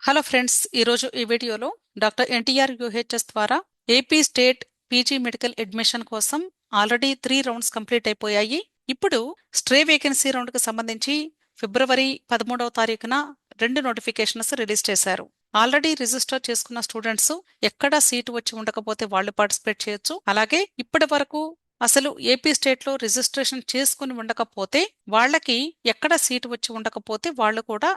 Hello friends, ఈరోజు ఈ వీడియోలో డాక్టర్ ఎన్టీఆర్ యూహెచ్ఎస్ ద్వారా AP state PG medical admission కోసం ఆల్రెడీ 3 రౌండ్స్ కంప్లీట్ అయిపోయాయి. ఇప్పుడు స్ట్రే వేకెన్సీ రౌండ్కి సంబంధించి ఫిబ్రవరి 13వ తారీఖున 2 నోటిఫికేషన్స్ రిలీజ్ చేశారు. ఆల్రెడీ రిజిస్టర్ చేసుకున్న స్టూడెంట్స్ ఎక్కడ సీటు వచ్చి ఉండకపోతే వాళ్ళు పార్టిసిపేట్ చేయొచ్చు. అలాగే ఇప్పటి వరకు అసలు ఏపీ స్టేట్లో రిజిస్ట్రేషన్ చేసుకుని ఉండకపోతే వాళ్ళకి ఎక్కడ సీటు వచ్చి ఉండకపోతే వాళ్ళు కూడా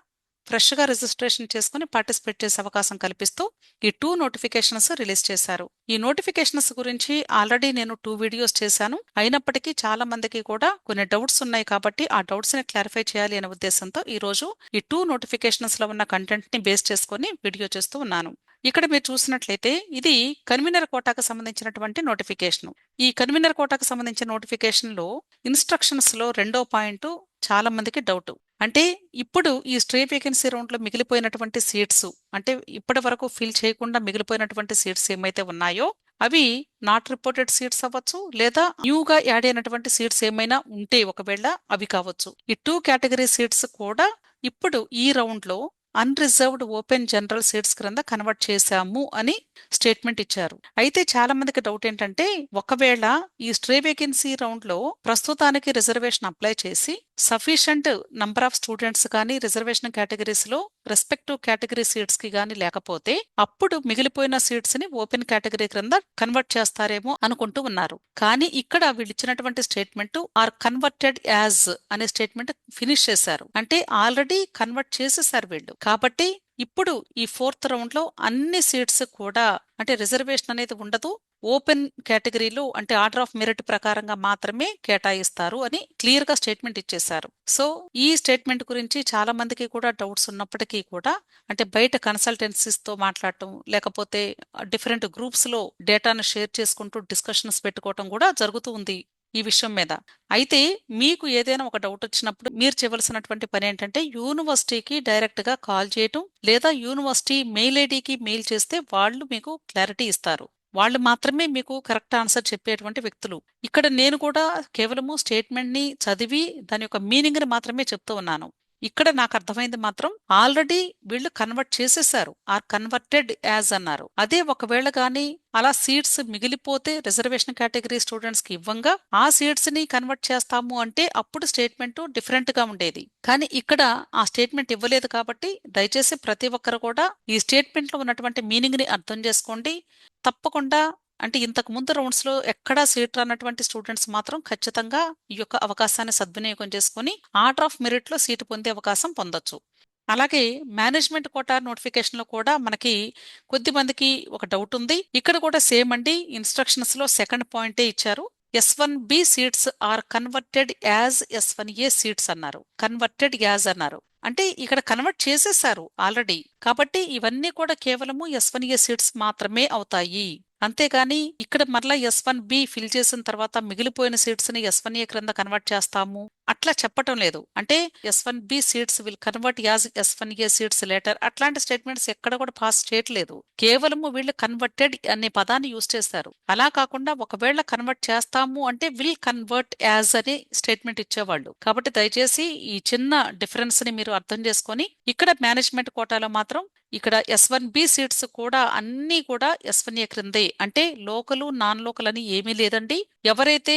ఫ్రెష్గా రిజిస్ట్రేషన్ చేసుకుని పార్టిసిపేట్ చేసే అవకాశం కల్పిస్తూ ఈ 2 నోటిఫికేషన్స్ రిలీజ్ చేశారు. ఈ నోటిఫికేషన్స్ గురించి ఆల్రెడీ నేను 2 వీడియోస్ చేశాను. అయినప్పటికీ చాలా మందికి కూడా కొన్ని డౌట్స్ ఉన్నాయి కాబట్టి ఆ డౌట్స్ ని క్లారిఫై చేయాలి అనే ఉద్దేశంతో ఈ రోజు ఈ 2 నోటిఫికేషన్స్ లో ఉన్న కంటెంట్ ని బేస్ చేసుకుని వీడియో చేస్తూ ఉన్నాను. ఇక్కడ మీరు చూసినట్లయితే ఇది కన్వీనర్ కోటాకు సంబంధించినటువంటి నోటిఫికేషన్. ఈ కన్వీనర్ కోటాకు సంబంధించిన నోటిఫికేషన్ లో ఇన్స్ట్రక్షన్స్ లో 2వ పాయింట్ చాలా మందికి డౌట్. అంటే ఇప్పుడు ఈ స్ట్రే వేకెన్సీ రౌండ్ లో మిగిలిపోయినటువంటి సీట్స్, అంటే ఇప్పటి వరకు ఫిల్ చేయకుండా మిగిలిపోయినటువంటి సీట్స్ ఏమైతే ఉన్నాయో అవి నాట్ రిపోర్టెడ్ సీట్స్ అవ్వచ్చు, లేదా న్యూగా యాడ్ అయినటువంటి సీట్స్ ఏమైనా ఉంటే ఒకవేళ అవి కావచ్చు. ఈ 2 కేటగిరీ సీట్స్ కూడా ఇప్పుడు ఈ రౌండ్ లో అన్రిజర్వ్డ్ ఓపెన్ జనరల్ సీట్స్ క్రింద కన్వర్ట్ చేశాము అని స్టేట్మెంట్ ఇచ్చారు. అయితే చాలా మందికి డౌట్ ఏంటంటే, ఒకవేళ ఈ స్ట్రే వేకెన్సీ రౌండ్ లో ప్రస్తుతానికి రిజర్వేషన్ అప్లై చేసి సఫిషియంట్ నంబర్ ఆఫ్ స్టూడెంట్స్ కానీ రిజర్వేషన్ కేటగిరీస్ లో రెస్పెక్టివ్ కేటగిరీ సీట్స్ కి గానీ లేకపోతే అప్పుడు మిగిలిపోయిన సీట్స్ ని ఓపెన్ కేటగిరీ క్రింద కన్వర్ట్ చేస్తారేమో అనుకుంటూ ఉన్నారు. కానీ ఇక్కడ వీళ్ళు ఇచ్చినటువంటి స్టేట్మెంట్ ఆర్ కన్వర్టెడ్ యాజ్ అనే స్టేట్మెంట్ ఫినిష్ చేశారు. అంటే ఆల్రెడీ కన్వర్ట్ చేసేసారు వీళ్ళు. కాబట్టి ఇప్పుడు ఈ 4th రౌండ్ లో అన్ని సీట్స్ కూడా అంటే రిజర్వేషన్ అనేది ఉండదు, ఓపెన్ కేటగిరీలో అంటే ఆర్డర్ ఆఫ్ మెరిట్ ప్రకారంగా మాత్రమే కేటాయిస్తారు అని క్లియర్ గా స్టేట్మెంట్ ఇచ్చేశారు. సో ఈ స్టేట్మెంట్ గురించి చాలా మందికి కూడా డౌట్స్ ఉన్నప్పటికీ కూడా అంటే బయట కన్సల్టెన్సీస్ తో మాట్లాడటం, లేకపోతే డిఫరెంట్ గ్రూప్స్ లో డేటాను షేర్ చేసుకుంటూ డిస్కషన్స్ పెట్టుకోవటం కూడా జరుగుతూ ఉంది ఈ విషయం మీద. అయితే మీకు ఏదైనా ఒక డౌట్ వచ్చినప్పుడు మీరు చేయవలసినటువంటి పని ఏంటంటే యూనివర్సిటీకి డైరెక్ట్ గా కాల్ చేయటం, లేదా యూనివర్సిటీ మెయిల్ ఐడికి మెయిల్ చేస్తే వాళ్ళు మీకు క్లారిటీ ఇస్తారు. వాళ్ళు మాత్రమే మీకు కరెక్ట్ ఆన్సర్ చెప్పేటువంటి వ్యక్తులు. ఇక్కడ నేను కూడా కేవలము స్టేట్మెంట్ ని చదివి దాని యొక్క మీనింగ్ ని మాత్రమే చెప్తూ ఉన్నాను. ఇక్కడ నాకు అర్థమైంది మాత్రం ఆల్రెడీ వీళ్ళు కన్వర్ట్ చేసేసారు, ఆర్ కన్వర్టెడ్ యాజ్ అన్నారు. అదే ఒకవేళ గానీ అలా సీట్స్ మిగిలిపోతే రిజర్వేషన్ కేటగిరీ స్టూడెంట్స్ కి ఇవ్వంగా ఆ సీట్స్ ని కన్వర్ట్ చేస్తాము అంటే అప్పుడు స్టేట్మెంట్ డిఫరెంట్ గా ఉండేది. కానీ ఇక్కడ ఆ స్టేట్మెంట్ ఇవ్వలేదు కాబట్టి దయచేసి ప్రతి ఒక్కరు కూడా ఈ స్టేట్మెంట్ లో ఉన్నటువంటి మీనింగ్ ని అర్థం చేసుకోండి. తప్పకుండా అంటే ఇంతకు ముందు రౌండ్స్ లో ఎక్కడా సీట్ రానటువంటి స్టూడెంట్స్ మాత్రం ఖచ్చితంగా ఈ యొక్క అవకాశాన్ని సద్వినియోగం చేసుకుని ఆర్డర్ ఆఫ్ మెరిట్ లో సీటు పొందే అవకాశం పొందొచ్చు. అలాగే మేనేజ్మెంట్ కోటా నోటిఫికేషన్ లో కూడా మనకి కొద్ది మందికి ఒక డౌట్ ఉంది. ఇక్కడ కూడా సేమ్ అండి, ఇన్స్ట్రక్షన్స్ లో 2nd పాయింటే ఇచ్చారు. S1B seats are converted as S1A seats అన్నారు, కన్వర్టెడ్ యాజ్ అన్నారు. అంటే ఇక్కడ కన్వర్ట్ చేసేసారు ఆల్రెడీ. కాబట్టి ఇవన్నీ కూడా కేవలము S1A సీట్స్ మాత్రమే అవుతాయి. అంతేగాని ఇక్కడ మరలా S1B ఫిల్ చేసిన తర్వాత మిగిలిపోయిన సీట్స్ ని S1A క్రింద కన్వర్ట్ చేస్తాము అట్లా చెప్పటం లేదు. అంటే S1B seats will convert as S1A seats later అట్లాంటి స్టేట్మెంట్స్ ఎక్కడ కూడా పాస్ చేయట్లేదు. కేవలము వీళ్ళు కన్వర్టెడ్ అనే పదాన్ని యూజ్ చేస్తారు. అలా కాకుండా ఒకవేళ కన్వర్ట్ చేస్తాము అంటే విల్ కన్వర్ట్ యాజ్ అనే స్టేట్మెంట్ ఇచ్చేవాళ్ళు. కాబట్టి దయచేసి ఈ చిన్న డిఫరెన్స్ ని మీరు అర్థం చేసుకొని ఇక్కడ మేనేజ్మెంట్ కోటాలో మాత్రం ఇక్కడ S1B సీట్స్ కూడా అన్నీ కూడా S1A క్రిందే. అంటే లోకలు నాన్ లోకల్ అని ఏమీ లేదండి. ఎవరైతే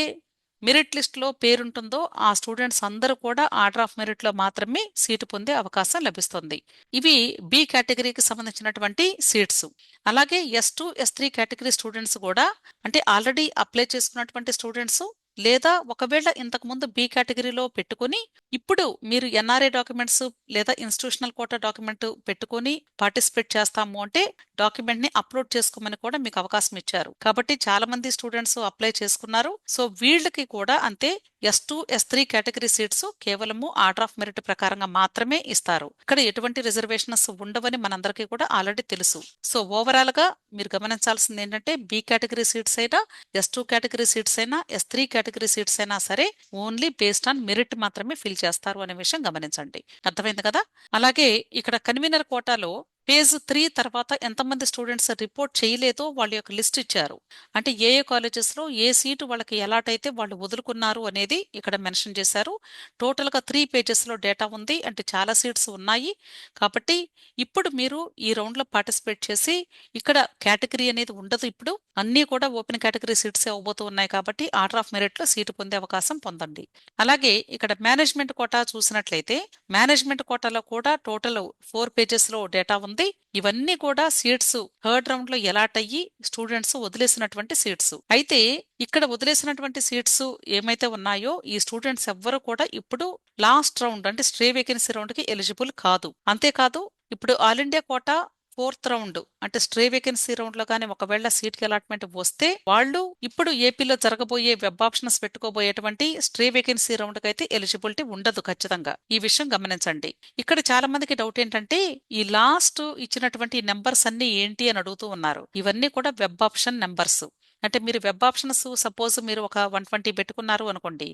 మెరిట్ లిస్ట్ లో పేరుంటుందో ఆ స్టూడెంట్స్ అందరూ కూడా ఆర్డర్ ఆఫ్ మెరిట్ లో మాత్రమే సీటు పొందే అవకాశం లభిస్తుంది. ఇవి బి కేటగిరీకి సంబంధించినటువంటి సీట్స్. అలాగే S2, S3 కేటగిరీ స్టూడెంట్స్ కూడా అంటే ఆల్రెడీ అప్లై చేసుకున్నటువంటి స్టూడెంట్స్, లేదా ఒకవేళ ఇంతకు ముందు బి కేటగిరీలో పెట్టుకుని ఇప్పుడు మీరు NRA డాక్యుమెంట్స్ లేదా ఇన్స్టిట్యూషనల్ కోటా డాక్యుమెంట్ పెట్టుకుని పార్టిసిపేట్ చేస్తాము అంటే డాక్యుమెంట్ ని అప్లోడ్ చేసుకోమని కూడా మీకు అవకాశం ఇచ్చారు. కాబట్టి చాలా మంది స్టూడెంట్స్ అప్లై చేసుకున్నారు. సో వీళ్ళకి కూడా అంతే S2, S3 కేటగిరీ సీట్స్ కేవలము ఆర్డర్ ఆఫ్ మెరిట్ ప్రకారంగా మాత్రమే ఇస్తారు. ఇక్కడ ఎటువంటి రిజర్వేషన్స్ ఉండవని మనందరికీ కూడా ఆల్రెడీ తెలుసు. సో ఓవరాల్ గా మీరు గమనించాల్సింది ఏంటంటే బి కేటగిరీ సీట్స్ అయినా, S2 కేటగిరీ సీట్స్ అయినా, S3 కేటగిరీ సీట్స్ అయినా సరే ఓన్లీ బేస్డ్ ఆన్ మెరిట్ మాత్రమే ఫిల్ చేస్తారు అనే విషయం గమనించండి. అర్థమైంది కదా? అలాగే ఇక్కడ కన్వీనర్ కోటాలో ఫేజ్ 3 తర్వాత ఎంతమంది స్టూడెంట్స్ రిపోర్ట్ చేయలేదో వాళ్ళ యొక్క లిస్ట్ ఇచ్చారు. అంటే ఏ ఏ కాలేజెస్లో ఏ సీటు వాళ్ళకి ఎలాట్ అయితే వాళ్ళు వదులుకున్నారు అనేది ఇక్కడ మెన్షన్ చేశారు. టోటల్గా 3 పేజెస్లో డేటా ఉంది. అంటే చాలా సీట్స్ ఉన్నాయి. కాబట్టి ఇప్పుడు మీరు ఈ రౌండ్లో పార్టిసిపేట్ చేసి ఇక్కడ కేటగిరీ అనేది ఉండదు. ఇప్పుడు అన్నీ కూడా ఓపెన్ కేటగిరీ సీట్స్ అవ్వబోతూ ఉన్నాయి. కాబట్టి ఆర్డర్ ఆఫ్ మెరిట్లో సీటు పొందే అవకాశం పొందండి. అలాగే ఇక్కడ మేనేజ్మెంట్ కోటా చూసినట్లయితే మేనేజ్మెంట్ కోటాలో కూడా టోటల్ 4 పేజెస్లో డేటా ఉంది. ఇవన్నీ కూడా సీట్స్ థర్డ్ రౌండ్ లో ఎలాట్ అయ్యి స్టూడెంట్స్ వదిలేసినటువంటి సీట్స్. అయితే ఇక్కడ వదిలేసినటువంటి సీట్స్ ఏమైతే ఉన్నాయో ఈ స్టూడెంట్స్ ఎవ్వరు కూడా ఇప్పుడు లాస్ట్ రౌండ్ అంటే స్ట్రే వేకెన్సీ రౌండ్ కి ఎలిజిబుల్ కాదు. అంతేకాదు ఇప్పుడు all India quota fourth round అంటే స్ట్రే వేకెన్సీ రౌండ్ లో కానీ ఒకవేళ సీట్ కి అలాట్మెంట్ వస్తే వాళ్ళు ఇప్పుడు ఏపీలో జరగబోయే వెబ్ ఆప్షన్స్ పెట్టుకోబోయేటువంటి స్ట్రే వేకెన్సీ రౌండ్ కి అయితే ఎలిజిబిలిటీ ఉండదు ఖచ్చితంగా. ఈ విషయం గమనించండి. ఇక్కడ చాలా మందికి డౌట్ ఏంటంటే ఈ లాస్ట్ ఇచ్చినటువంటి నెంబర్స్ అన్ని ఏంటి అని అడుగుతూ ఉన్నారు. ఇవన్నీ కూడా వెబ్ ఆప్షన్ నెంబర్స్. అంటే మీరు వెబ్ ఆప్షన్స్ సపోజ్ మీరు ఒక 120 పెట్టుకున్నారు అనుకోండి,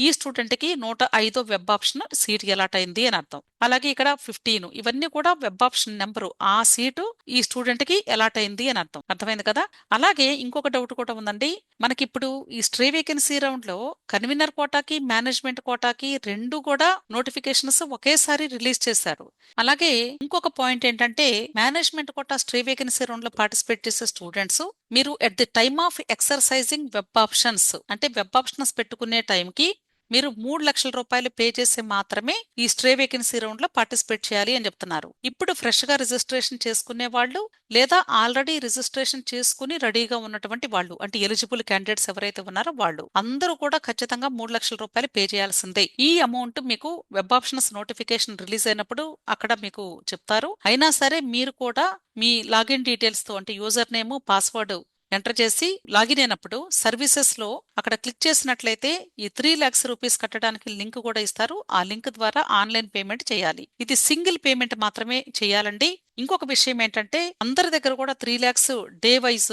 ఈ స్టూడెంట్ కి 105 వెబ్ ఆప్షన్ సీట్ అలాట్ అయింది అని అర్థం. అలాగే ఇక్కడ 15 ఇవన్నీ కూడా వెబ్ ఆప్షన్ నెంబరు. ఆ సీటు ఈ స్టూడెంట్ కి అలాట్ అయింది అని అర్థం. అర్థమైంది కదా. అలాగే ఇంకొక డౌట్ కూడా ఉందండి. మనకి ఇప్పుడు ఈ స్ట్రే వేకెన్సీ రౌండ్ లో కన్వీనర్ కోటాకి మేనేజ్మెంట్ కోటాకి రెండు కూడా నోటిఫికేషన్స్ ఒకేసారి రిలీజ్ చేశారు. అలాగే ఇంకొక పాయింట్ ఏంటంటే management quota stray vacancy round లో పార్టిసిపేట్ చేసే స్టూడెంట్స్ మీరు at the time of exercising web options అంటే వెబ్ ఆప్షన్స్ పెట్టుకునే టైంకి మీరు 3 లక్షల రూపాయలు పే చేసి మాత్రమే ఈ స్ట్రే వేకెన్సీ రౌండ్ లో పార్టిసిపేట్ చేయాలి అని చెప్తున్నారు. ఇప్పుడు ఫ్రెష్ గా రిజిస్ట్రేషన్ చేసుకునే వాళ్ళు లేదా ఆల్రెడీ రిజిస్ట్రేషన్ చేసుకుని రెడీగా ఉన్నటువంటి వాళ్ళు అంటే ఎలిజిబుల్ క్యాండిడేట్స్ ఎవరైతే ఉన్నారో వాళ్ళు అందరూ కూడా ఖచ్చితంగా 3 లక్షల రూపాయలు పే చేయాల్సిందే. ఈ అమౌంట్ మీకు వెబ్ ఆప్షన్స్ నోటిఫికేషన్ రిలీజ్ అయినప్పుడు అక్కడ మీకు చెప్తారు. అయినా సరే మీరు కూడా మీ లాగిన్ డీటెయిల్స్ తో అంటే యూజర్ నేమ్ పాస్వర్డ్ ఎంటర్ చేసి లాగిన్ అయినప్పుడు సర్వీసెస్ లో అక్కడ క్లిక్ చేసినట్లయితే ఈ 3 lakhs రూపీస్ కట్టడానికి లింక్ కూడా ఇస్తారు. ఆ లింక్ ద్వారా ఆన్లైన్ పేమెంట్ చేయాలి. ఇది సింగిల్ పేమెంట్ మాత్రమే చేయాలండి. ఇంకొక విషయం ఏంటంటే అందరి దగ్గర కూడా 3 lakhs డే వైజ్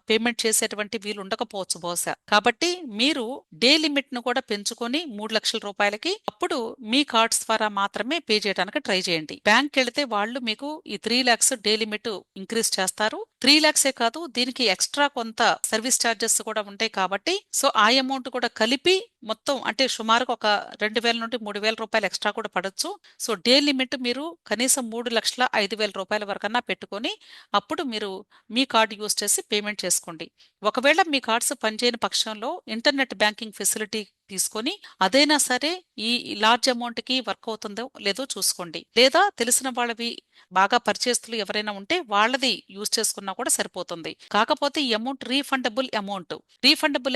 పేమెంట్ చేసేటువంటి వీలు ఉండకపోవచ్చు బహుశా. కాబట్టి మీరు డే లిమిట్ ను కూడా పెంచుకొని 3 లక్షల రూపాయలకి అప్పుడు మీ కార్డ్స్ ద్వారా మాత్రమే పే చేయడానికి ట్రై చేయండి. బ్యాంక్ వెళితే వాళ్ళు మీకు ఈ 3 lakhs డే లిమిట్ ఇంక్రీజ్ చేస్తారు. 3 lakhs కాదు, దీనికి ఎక్స్ట్రా కొంత సర్వీస్ ఛార్జెస్ కూడా ఉంటాయి. కాబట్టి సో ఆ అమౌంట్ కూడా కలిపి మొత్తం అంటే సుమారుగా ఒక 2,000 నుండి 3,000 రూపాయలు ఎక్స్ట్రా కూడా పడొచ్చు. సో డే లిమిట్ మీరు కనీసం 3,05,000 రూపాయల వరకన్నా పెట్టుకొని అప్పుడు మీరు మీ కార్డు యూజ్ చేసి పేమెంట్ చేసుకోండి. ఒకవేళ మీ కార్డ్స్ పనిచేయని పక్షంలో ఇంటర్నెట్ బ్యాంకింగ్ ఫెసిలిటీ తీసుకొని అదైనా సరే ఈ లార్జ్ అమౌంట్ కి వర్క్ అవుతుందో లేదో చూసుకోండి. లేదా తెలిసిన వాళ్ళవి బాగా పరిచయస్తులు ఎవరైనా ఉంటే వాళ్ళది యూజ్ చేసుకున్నా కూడా సరిపోతుంది. కాకపోతే ఈ అమౌంట్ రీఫండబుల్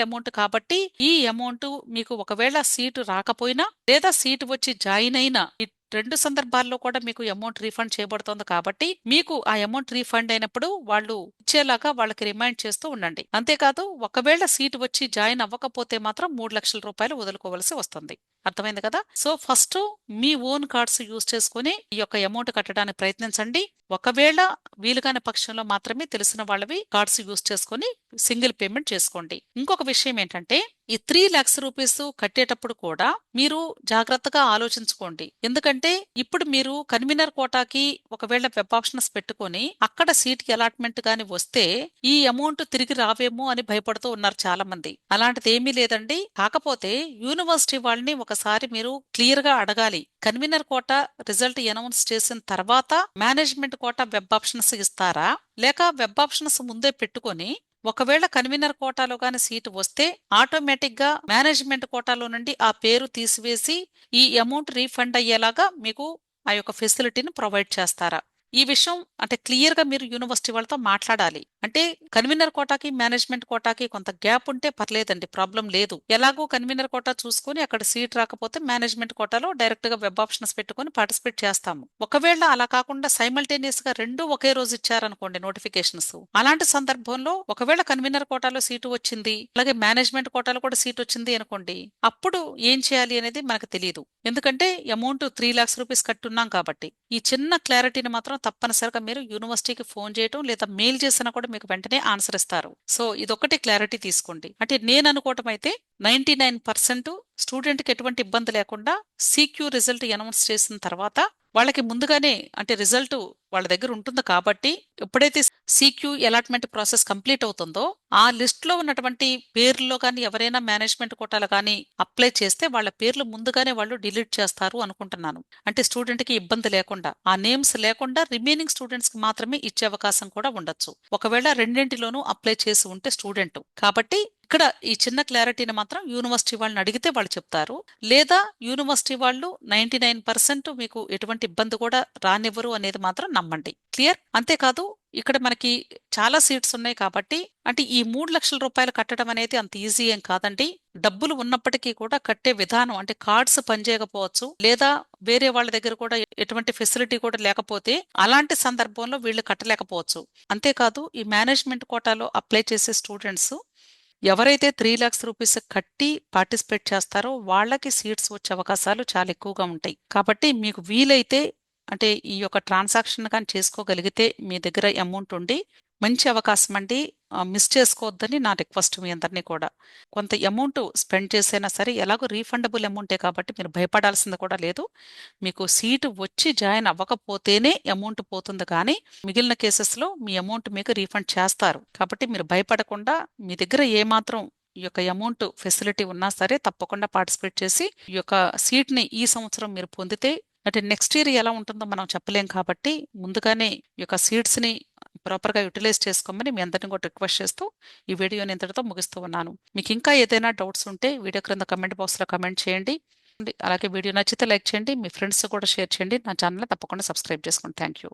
అమౌంట్ కాబట్టి ఈ అమౌంట్ మీకు ఒకవేళ సీటు రాకపోయినా లేదా సీటు వచ్చి జాయిన్ అయినా రెండు సందర్భాల్లో కూడా మీకు అమౌంట్ రీఫండ్ చేయబడుతోంది. కాబట్టి మీకు ఆ అమౌంట్ రీఫండ్ అయినప్పుడు వాళ్ళు ఇచ్చేలాగా వాళ్ళకి రిమైండ్ చేస్తూ ఉండండి. అంతేకాదు ఒకవేళ సీటు వచ్చి జాయిన్ అవ్వకపోతే మాత్రం 3 లక్షల రూపాయలు వదులుకోవాల్సి వస్తుంది. అర్థమైంది కదా. సో ఫస్ట్ మీ ఓన్ కార్డ్స్ యూజ్ చేసుకుని ఈ యొక్క అమౌంట్ కట్టడానికి ప్రయత్నించండి. ఒకవేళ వీలుగాని పక్షంలో మాత్రమే తెలిసిన వాళ్ళవి కార్డ్స్ యూజ్ చేసుకుని సింగిల్ పేమెంట్ చేసుకోండి. ఇంకొక విషయం ఏంటంటే ఈ 3 lakhs రూపీస్ కట్టేటప్పుడు కూడా మీరు జాగ్రత్తగా ఆలోచించుకోండి. ఎందుకంటే ఇప్పుడు మీరు కన్వీనర్ కోటాకి ఒకవేళ వెబ్ ఆప్షన్స్ పెట్టుకొని అక్కడ సీట్ అలాట్మెంట్ గాని వస్తే ఈ అమౌంట్ తిరిగి రావేమో అని భయపడుతూ ఉన్నారు చాలా మంది. అలాంటిది ఏమీ లేదండి. కాకపోతే యూనివర్సిటీ వాళ్ళని ఒకసారి మీరు క్లియర్ గా అడగాలి. కన్వీనర్ కోటా రిజల్ట్ అనౌన్స్ చేసిన తర్వాత మేనేజ్మెంట్ కోటా వెబ్ ఆప్షన్స్ ఇస్తారా, లేక వెబ్ ఆప్షన్స్ ముందే పెట్టుకొని ఒకవేళ కన్వీనర్ కోటాలో గాని సీటు వస్తే ఆటోమేటిక్ గా మేనేజ్మెంట్ కోటాలో నుండి ఆ పేరు తీసివేసి ఈ అమౌంట్ రీఫండ్ అయ్యేలాగా మీకు ఆ యొక్క ఫెసిలిటీని ప్రొవైడ్ చేస్తారా? ఈ విషయం అంటే క్లియర్ గా మీరు యూనివర్సిటీ వాళ్ళతో మాట్లాడాలి. అంటే కన్వీనర్ కోటాకి మేనేజ్మెంట్ కోటాకి కొంత గ్యాప్ ఉంటే పర్లేదండి, ప్రాబ్లం లేదు. ఎలాగో కన్వీనర్ కోటా చూసుకుని అక్కడ సీట్ రాకపోతే మేనేజ్మెంట్ కోటాలో డైరెక్ట్ గా వెబ్ ఆప్షన్స్ పెట్టుకుని పార్టిసిపేట్ చేస్తాము. ఒకవేళ అలా కాకుండా సైమల్టేనియస్ గా రెండు ఒకే రోజు ఇచ్చారనుకోండి నోటిఫికేషన్స్, అలాంటి సందర్భంలో ఒకవేళ కన్వీనర్ కోటాలో సీటు వచ్చింది అలాగే మేనేజ్మెంట్ కోటాలో కూడా సీట్ వచ్చింది అనుకోండి, అప్పుడు ఏం చేయాలి అనేది మనకు తెలియదు. ఎందుకంటే అమౌంట్ 3 lakhs రూపీస్ కట్టున్నాం కాబట్టి. ఈ చిన్న క్లారిటీని మాత్రం తప్పనిసరిగా మీరు యూనివర్సిటీకి ఫోన్ చేయటం లేదా మెయిల్ చేసినా కూడా మీకు వెంటనే ఆన్సర్ ఇస్తారు. సో ఇదొక్కటి క్లారిటీ తీసుకోండి. అంటే నేను అనుకోవటం అయితే 99% స్టూడెంట్కి ఎటువంటి ఇబ్బంది లేకుండా సీక్యూ రిజల్ట్ అనౌన్స్ చేసిన తర్వాత వాళ్ళకి ముందుగానే అంటే రిజల్ట్ వాళ్ళ దగ్గర ఉంటుంది కాబట్టి ఎప్పుడైతే సీక్యూ అలాట్మెంట్ ప్రాసెస్ కంప్లీట్ అవుతుందో ఆ లిస్ట్ లో ఉన్నటువంటి పేర్లో కానీ ఎవరైనా మేనేజ్మెంట్ కోటాలు కానీ అప్లై చేస్తే వాళ్ళ పేర్లు ముందుగానే వాళ్ళు డిలీట్ చేస్తారు అనుకుంటున్నాను. అంటే స్టూడెంట్ కి ఇబ్బంది లేకుండా ఆ నేమ్స్ లేకుండా రిమైనింగ్ స్టూడెంట్స్ కి మాత్రమే ఇచ్చే అవకాశం కూడా ఉండొచ్చు, ఒకవేళ రెండింటిలోనూ అప్లై చేసి ఉంటే స్టూడెంట్. కాబట్టి ఇక్కడ ఈ చిన్న క్లారిటీని మాత్రం యూనివర్సిటీ వాళ్ళని అడిగితే వాళ్ళు చెప్తారు, లేదా యూనివర్సిటీ వాళ్ళు 99% మీకు ఎటువంటి ఇబ్బంది కూడా రానివ్వరు అనేది మాత్రం నమ్మండి. క్లియర్? అంతేకాదు ఇక్కడ మనకి చాలా సీట్స్ ఉన్నాయి కాబట్టి అంటే ఈ 3 లక్షల రూపాయలు కట్టడం అనేది అంత ఈజీ ఏం కాదండి. డబ్బులు ఉన్నప్పటికీ కూడా కట్టే విధానం అంటే కార్డ్స్ పనిచేయకపోవచ్చు, లేదా వేరే వాళ్ళ దగ్గర కూడా ఎటువంటి ఫెసిలిటీ కూడా లేకపోతే అలాంటి సందర్భంలో వీళ్ళు కట్టలేకపోవచ్చు. అంతేకాదు ఈ మేనేజ్మెంట్ కోటాలో అప్లై చేసే స్టూడెంట్స్ ఎవరైతే 3 lakhs రూపీస్ కట్టి పార్టిసిపేట్ చేస్తారో వాళ్ళకి సీట్స్ వచ్చే అవకాశాలు చాలా ఎక్కువగా ఉంటాయి. కాబట్టి మీకు వీలైతే అంటే ఈ యొక్క ట్రాన్సాక్షన్ కానీ చేసుకోగలిగితే మీ దగ్గర అమౌంట్ ఉండి మంచి అవకాశం అండి, మిస్ చేసుకోవద్దని నా రిక్వెస్ట్ మీ అందరినీ కూడా. కొంత అమౌంట్ స్పెండ్ చేసైనా సరే ఎలాగో రీఫండబుల్ అమౌంటే కాబట్టి మీరు భయపడాల్సింది కూడా లేదు. మీకు సీటు వచ్చి జాయిన్ అవ్వకపోతేనే అమౌంట్ పోతుంది కానీ మిగిలిన కేసెస్లో మీ అమౌంట్ మీకు రీఫండ్ చేస్తారు. కాబట్టి మీరు భయపడకుండా మీ దగ్గర ఏమాత్రం ఈ యొక్క అమౌంట్ ఫెసిలిటీ ఉన్నా సరే తప్పకుండా పార్టిసిపేట్ చేసి ఈ యొక్క సీట్ని ఈ సంవత్సరం మీరు పొందితే అంటే నెక్స్ట్ ఇయర్ ఎలా ఉంటుందో మనం చెప్పలేం కాబట్టి ముందుగానే ఈ యొక్క సీట్స్ని ప్రాపర్గా యూటిలైజ్ చేసుకోమని మీ అందరిని కూడా రిక్వెస్ట్ చేస్తూ ఈ వీడియోని ఇంతటితో ముగిస్తూ ఉన్నాను. మీకు ఇంకా ఏదైనా డౌట్స్ ఉంటే వీడియో క్రింద కమెంట్ బాక్స్లో కమెంట్ చేయండి. అలాగే వీడియో నచ్చితే లైక్ చేయండి, మీ ఫ్రెండ్స్ కూడా షేర్ చేయండి, నా ఛానల్ తప్పకుండా సబ్స్క్రైబ్ చేసుకోండి. Thank you.